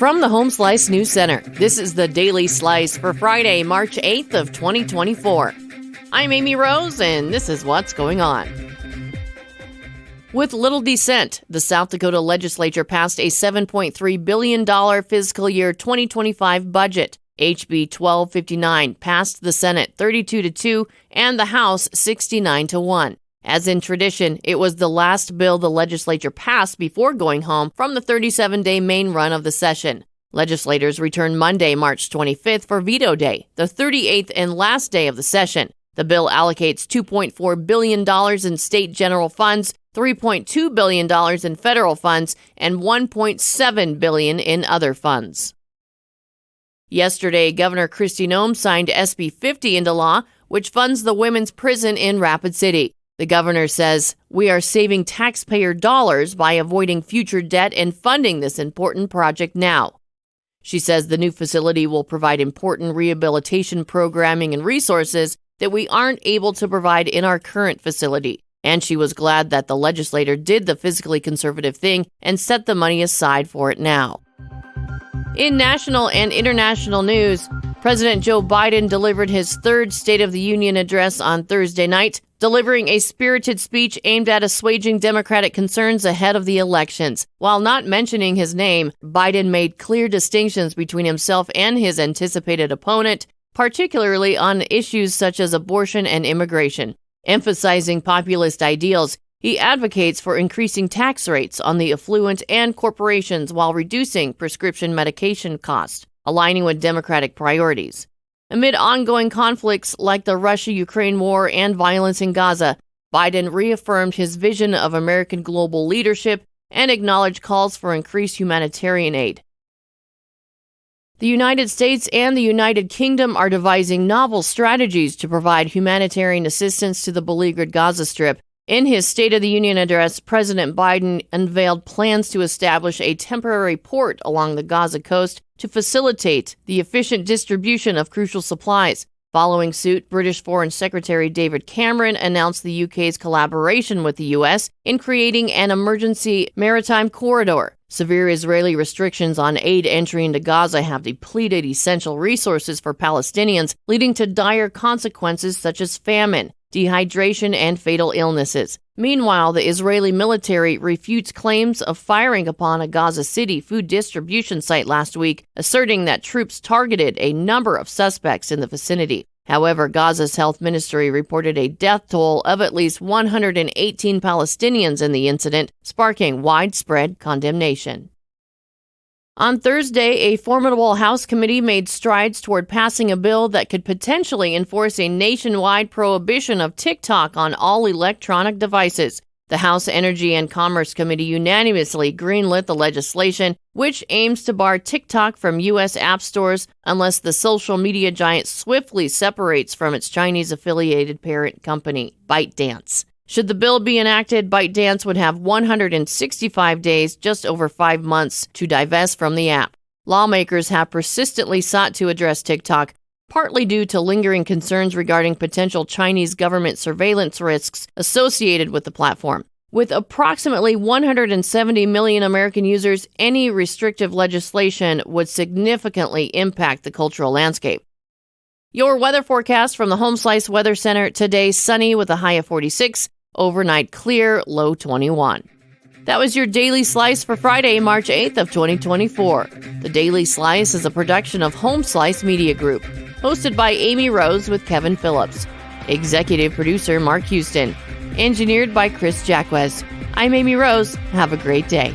From the Home Slice News Center, this is the Daily Slice for Friday, March 8th of 2024. I'm Amy Rose, and this is what's going on. With little dissent, the South Dakota legislature passed a $7.3 billion fiscal year 2025 budget. HB 1259 passed the Senate 32-2 and the House 69-1. As in tradition, it was the last bill the legislature passed before going home from the 37-day main run of the session. Legislators return Monday, March 25th for veto day, the 38th and last day of the session. The bill allocates $2.4 billion in state general funds, $3.2 billion in federal funds, and $1.7 billion in other funds. Yesterday, Governor Kristi Noem signed SB 50 into law, which funds the women's prison in Rapid City. The governor says, "We are saving taxpayer dollars by avoiding future debt and funding this important project now." She says the new facility will provide important rehabilitation programming and resources that we aren't able to provide in our current facility. And she was glad that the legislator did the fiscally conservative thing and set the money aside for it now. In national and international news, President Joe Biden delivered his third State of the Union address on Thursday night, delivering a spirited speech aimed at assuaging Democratic concerns ahead of the elections. While not mentioning his name, Biden made clear distinctions between himself and his anticipated opponent, particularly on issues such as abortion and immigration. Emphasizing populist ideals, he advocates for increasing tax rates on the affluent and corporations while reducing prescription medication costs, aligning with Democratic priorities. Amid ongoing conflicts like the Russia-Ukraine war and violence in Gaza, Biden reaffirmed his vision of American global leadership and acknowledged calls for increased humanitarian aid. The United States and the United Kingdom are devising novel strategies to provide humanitarian assistance to the beleaguered Gaza Strip. In his State of the Union address, President Biden unveiled plans to establish a temporary port along the Gaza coast to facilitate the efficient distribution of crucial supplies. Following suit, British Foreign Secretary David Cameron announced the UK's collaboration with the US in creating an emergency maritime corridor. Severe Israeli restrictions on aid entry into Gaza have depleted essential resources for Palestinians, leading to dire consequences such as famine, dehydration, and fatal illnesses. Meanwhile, the Israeli military refutes claims of firing upon a Gaza City food distribution site last week, asserting that troops targeted a number of suspects in the vicinity. However, Gaza's health ministry reported a death toll of at least 118 Palestinians in the incident, sparking widespread condemnation. On Thursday, a formidable House committee made strides toward passing a bill that could potentially enforce a nationwide prohibition of TikTok on all electronic devices. The House Energy and Commerce Committee unanimously greenlit the legislation, which aims to bar TikTok from U.S. app stores unless the social media giant swiftly separates from its Chinese-affiliated parent company, ByteDance. Should the bill be enacted, ByteDance would have 165 days, just over 5 months, to divest from the app. Lawmakers have persistently sought to address TikTok, partly due to lingering concerns regarding potential Chinese government surveillance risks associated with the platform. With approximately 170 million American users, any restrictive legislation would significantly impact the cultural landscape. Your weather forecast from the Home Slice Weather Center: today sunny with a high of 46, overnight clear, low 21. That was your Daily Slice for Friday, March 8th of 2024. The Daily Slice is a production of Home Slice Media Group, hosted by Amy Rose with Kevin Phillips. Executive producer Mark Houston. Engineered by Chris Jacquez. I'm Amy Rose. Have a great day.